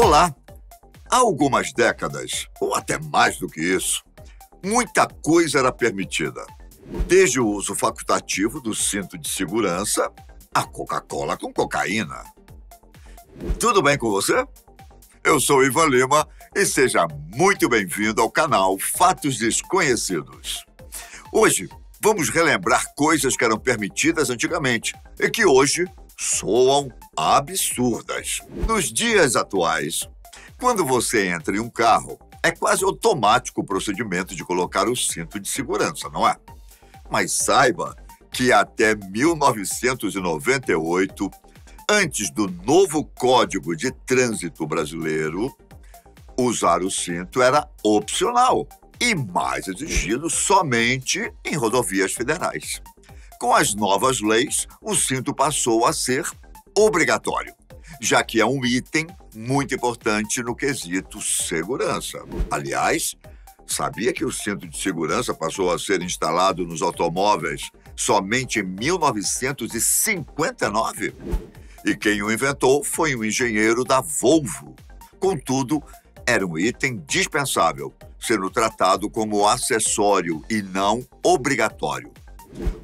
Olá! Há algumas décadas, ou até mais do que isso, muita coisa era permitida. Desde o uso facultativo do cinto de segurança, a Coca-Cola com cocaína. Tudo bem com você? Eu sou Ivan Lima e seja muito bem-vindo ao canal Fatos Desconhecidos. Hoje, vamos relembrar coisas que eram permitidas antigamente e que hoje soam absurdas. Nos dias atuais, quando você entra em um carro, é quase automático o procedimento de colocar o cinto de segurança, não é? Mas saiba que até 1998, antes do novo Código de Trânsito Brasileiro, usar o cinto era opcional e mais exigido somente em rodovias federais. Com as novas leis, o cinto passou a ser obrigatório, já que é um item muito importante no quesito segurança. Aliás, sabia que o cinto de segurança passou a ser instalado nos automóveis somente em 1959? E quem o inventou foi um engenheiro da Volvo. Contudo, era um item dispensável, sendo tratado como acessório e não obrigatório.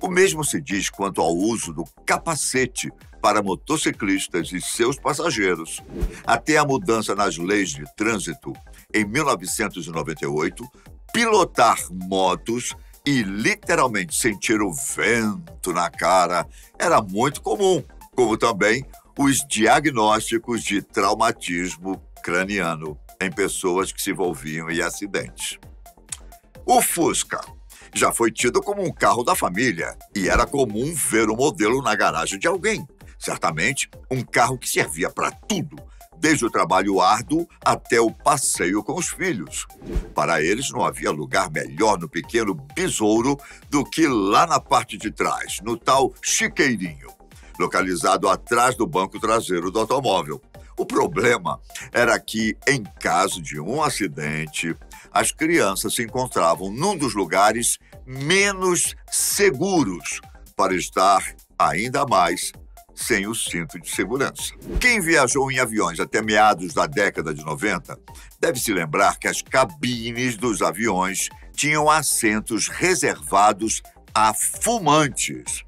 O mesmo se diz quanto ao uso do capacete para motociclistas e seus passageiros. Até a mudança nas leis de trânsito, em 1998, pilotar motos e literalmente sentir o vento na cara era muito comum, como também os diagnósticos de traumatismo craniano em pessoas que se envolviam em acidentes. O Fusca já foi tido como um carro da família e era comum ver o modelo na garagem de alguém. Certamente, um carro que servia para tudo, desde o trabalho árduo até o passeio com os filhos. Para eles, não havia lugar melhor no pequeno besouro do que lá na parte de trás, no tal chiqueirinho, localizado atrás do banco traseiro do automóvel. O problema era que, em caso de um acidente, as crianças se encontravam num dos lugares menos seguros para estar ainda mais sem o cinto de segurança. Quem viajou em aviões até meados da década de 90 deve se lembrar que as cabines dos aviões tinham assentos reservados a fumantes,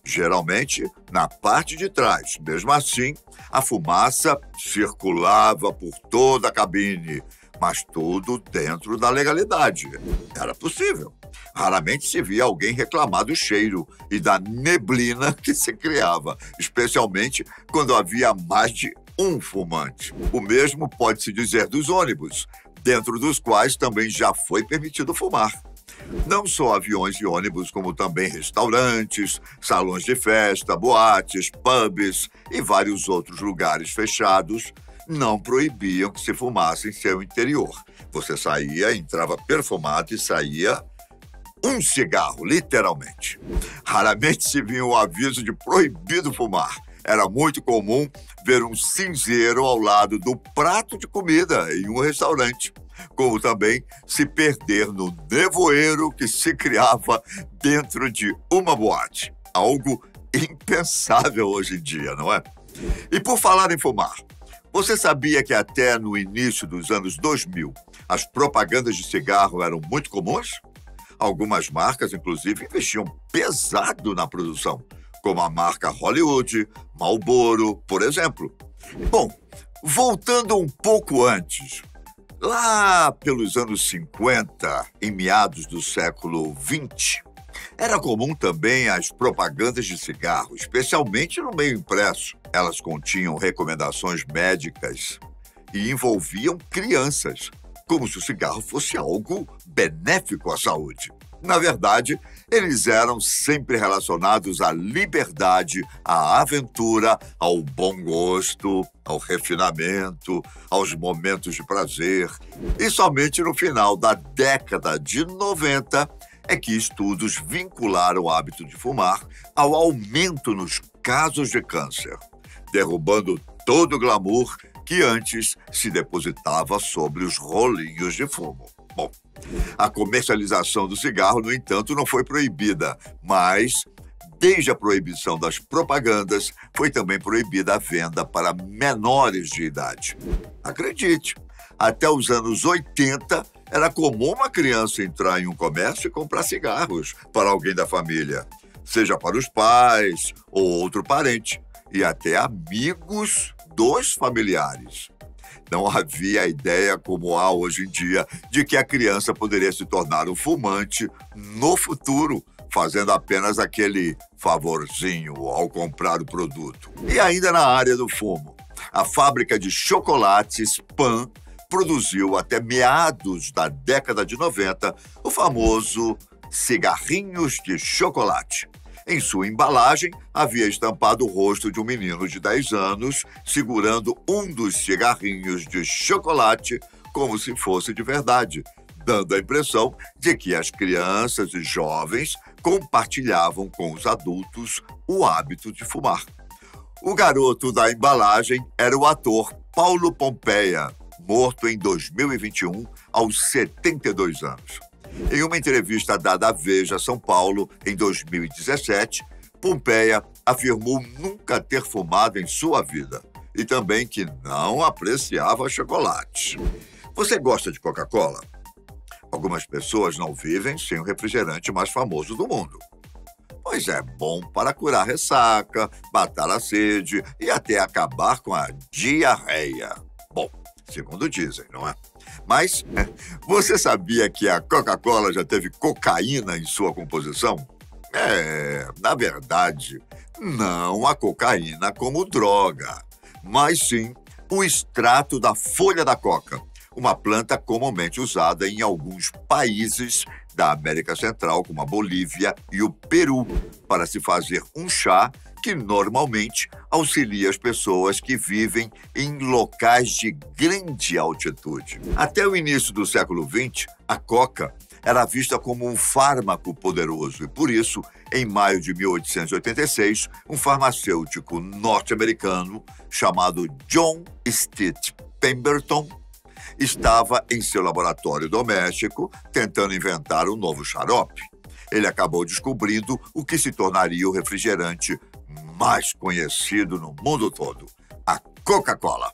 geralmente na parte de trás. Mesmo assim, a fumaça circulava por toda a cabine, mas tudo dentro da legalidade. Era possível. Raramente se via alguém reclamar do cheiro e da neblina que se criava, especialmente quando havia mais de um fumante. O mesmo pode-se dizer dos ônibus, dentro dos quais também já foi permitido fumar. Não só aviões e ônibus, como também restaurantes, salões de festa, boates, pubs e vários outros lugares fechados não proibiam que se fumasse em seu interior. Você saía, entrava perfumado e saía um cigarro, literalmente. Raramente se via um aviso de proibido fumar. Era muito comum ver um cinzeiro ao lado do prato de comida em um restaurante, como também se perder no nevoeiro que se criava dentro de uma boate. Algo impensável hoje em dia, não é? E por falar em fumar, você sabia que até no início dos anos 2000, as propagandas de cigarro eram muito comuns? Algumas marcas, inclusive, investiam pesado na produção, como a marca Hollywood, Marlboro, por exemplo. Bom, voltando um pouco antes, lá pelos anos 50, em meados do século XX, era comum também as propagandas de cigarro, especialmente no meio impresso. Elas continham recomendações médicas e envolviam crianças, como se o cigarro fosse algo benéfico à saúde. Na verdade, eles eram sempre relacionados à liberdade, à aventura, ao bom gosto, ao refinamento, aos momentos de prazer. E somente no final da década de 90 é que estudos vincularam o hábito de fumar ao aumento nos casos de câncer, derrubando todo o glamour que antes se depositava sobre os rolinhos de fumo. Bom, a comercialização do cigarro, no entanto, não foi proibida, mas Desde a proibição das propagandas, foi também proibida a venda para menores de idade. Acredite, até os anos 80, era comum uma criança entrar em um comércio e comprar cigarros para alguém da família, seja para os pais ou outro parente, e até amigos dos familiares. Não havia ideia, como há hoje em dia, de que a criança poderia se tornar um fumante no futuro, fazendo apenas aquele favorzinho ao comprar o produto. E ainda na área do fumo, a fábrica de chocolates Pan produziu até meados da década de 90 o famoso cigarrinhos de chocolate. Em sua embalagem, havia estampado o rosto de um menino de 10 anos segurando um dos cigarrinhos de chocolate como se fosse de verdade, dando a impressão de que as crianças e jovens compartilhavam com os adultos o hábito de fumar. O garoto da embalagem era o ator Paulo Pompeia, morto em 2021, aos 72 anos. Em uma entrevista dada à Veja São Paulo, em 2017, Pompeia afirmou nunca ter fumado em sua vida e também que não apreciava chocolate. Você gosta de Coca-Cola? Algumas pessoas não vivem sem o refrigerante mais famoso do mundo. Pois é bom para curar ressaca, matar a sede e até acabar com a diarreia. Bom, segundo dizem, não é? Mas você sabia que a Coca-Cola já teve cocaína em sua composição? Na verdade, não a cocaína como droga, mas sim o extrato da folha da coca, uma planta comumente usada em alguns países da América Central, como a Bolívia e o Peru, para se fazer um chá que normalmente auxilia as pessoas que vivem em locais de grande altitude. Até o início do século XX, a coca era vista como um fármaco poderoso e, por isso, em maio de 1886, um farmacêutico norte-americano chamado John Stitt Pemberton estava em seu laboratório doméstico tentando inventar um novo xarope. Ele acabou descobrindo o que se tornaria o refrigerante mais conhecido no mundo todo, a Coca-Cola.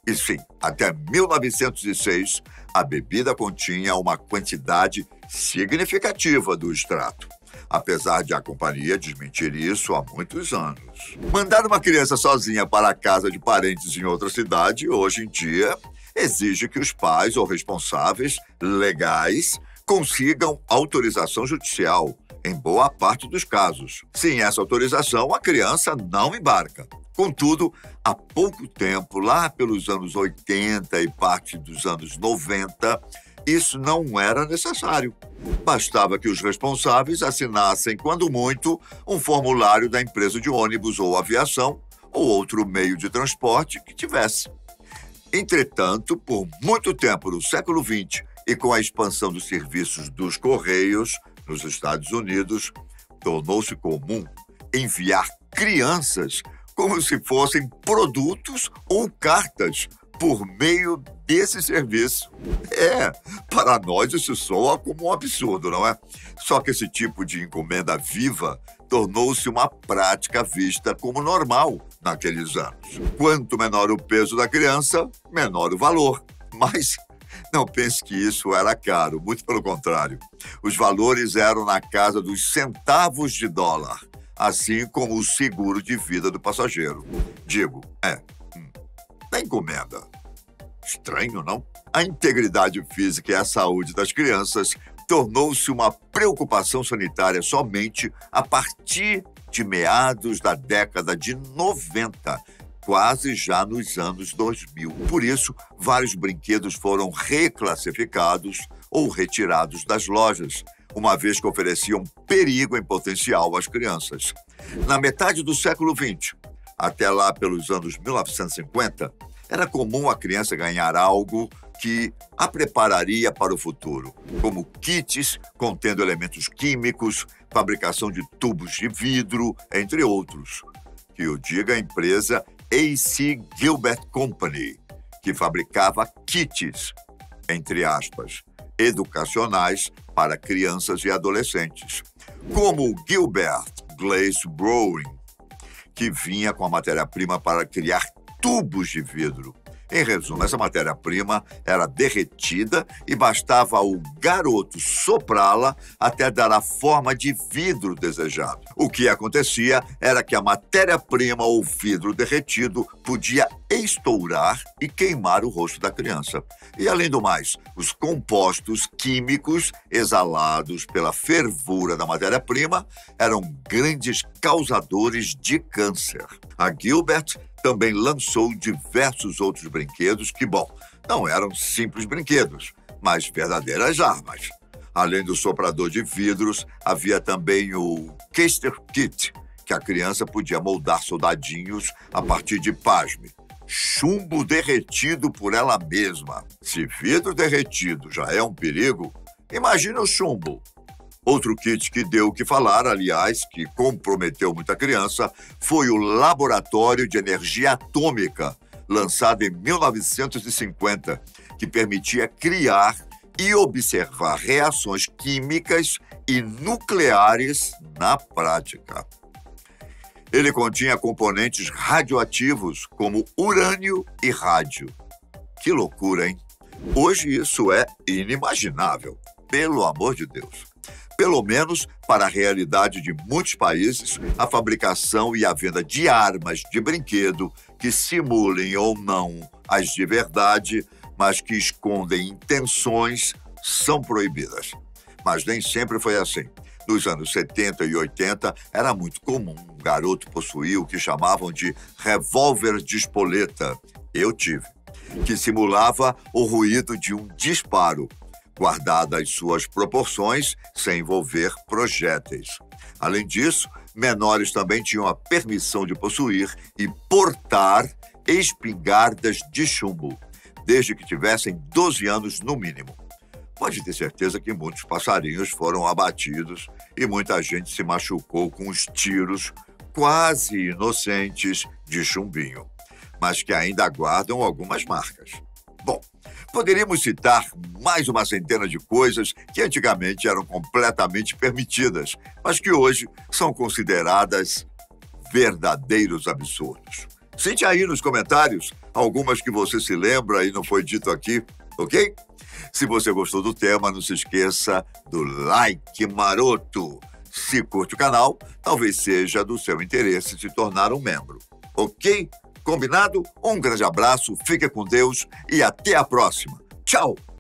E sim, até 1906, a bebida continha uma quantidade significativa do extrato, apesar de a companhia desmentir isso há muitos anos. Mandar uma criança sozinha para a casa de parentes em outra cidade, hoje em dia, exige que os pais ou responsáveis legais consigam autorização judicial, em boa parte dos casos. Sem essa autorização, a criança não embarca. Contudo, há pouco tempo, lá pelos anos 80 e parte dos anos 90, isso não era necessário. Bastava que os responsáveis assinassem, quando muito, um formulário da empresa de ônibus ou aviação ou outro meio de transporte que tivesse. Entretanto, por muito tempo no século XX e com a expansão dos serviços dos Correios nos Estados Unidos, tornou-se comum enviar crianças como se fossem produtos ou cartas por meio desse serviço. Para nós isso soa como um absurdo, não é? Só que esse tipo de encomenda viva tornou-se uma prática vista como normal naqueles anos. Quanto menor o peso da criança, menor o valor. Mas não pense que isso era caro, muito pelo contrário. Os valores eram na casa dos centavos de dólar, assim como o seguro de vida do passageiro. Digo, da encomenda. Estranho, não? A integridade física e a saúde das crianças tornou-se uma preocupação sanitária somente a partir de meados da década de 90, quase já nos anos 2000. Por isso, vários brinquedos foram reclassificados ou retirados das lojas, uma vez que ofereciam perigo em potencial às crianças. Na metade do século XX, até lá pelos anos 1950, era comum a criança ganhar algo que a prepararia para o futuro, como kits contendo elementos químicos, fabricação de tubos de vidro, entre outros. Que o diga a empresa A.C. Gilbert Company, que fabricava kits, entre aspas, educacionais para crianças e adolescentes. Como o Gilbert Glaze Brewing, que vinha com a matéria-prima para criar tubos de vidro. Em resumo, essa matéria-prima era derretida e bastava ao garoto soprá-la até dar a forma de vidro desejado. O que acontecia era que a matéria-prima ou vidro derretido podia estourar e queimar o rosto da criança. E, além do mais, os compostos químicos exalados pela fervura da matéria-prima eram grandes causadores de câncer. A Gilbert também lançou diversos outros brinquedos que, bom, não eram simples brinquedos, mas verdadeiras armas. Além do soprador de vidros, havia também o Caster Kit, que a criança podia moldar soldadinhos a partir de, pasme, chumbo derretido por ela mesma. Se vidro derretido já é um perigo, imagina o chumbo. Outro kit que deu o que falar, aliás, que comprometeu muita criança, foi o Laboratório de Energia Atômica, lançado em 1950, que permitia criar e observar reações químicas e nucleares na prática. Ele continha componentes radioativos, como urânio e rádio. Que loucura, hein? Hoje isso é inimaginável, pelo amor de Deus. Pelo menos para a realidade de muitos países, a fabricação e a venda de armas de brinquedo que simulem ou não as de verdade, mas que escondem intenções, são proibidas. Mas nem sempre foi assim. Nos anos 70 e 80, era muito comum um garoto possuir o que chamavam de revólver de espoleta. Eu tive. Que simulava o ruído de um disparo, guardadas suas proporções, sem envolver projéteis. Além disso, menores também tinham a permissão de possuir e portar espingardas de chumbo, desde que tivessem 12 anos no mínimo. Pode ter certeza que muitos passarinhos foram abatidos e muita gente se machucou com os tiros quase inocentes de chumbinho, mas que ainda guardam algumas marcas. Bom, poderíamos citar mais uma centena de coisas que antigamente eram completamente permitidas, mas que hoje são consideradas verdadeiros absurdos. Cite aí nos comentários algumas que você se lembra e não foi dito aqui, ok? Se você gostou do tema, não se esqueça do like maroto. Se curte o canal, talvez seja do seu interesse se tornar um membro, ok? Combinado? Um grande abraço, fique com Deus e até a próxima. Tchau!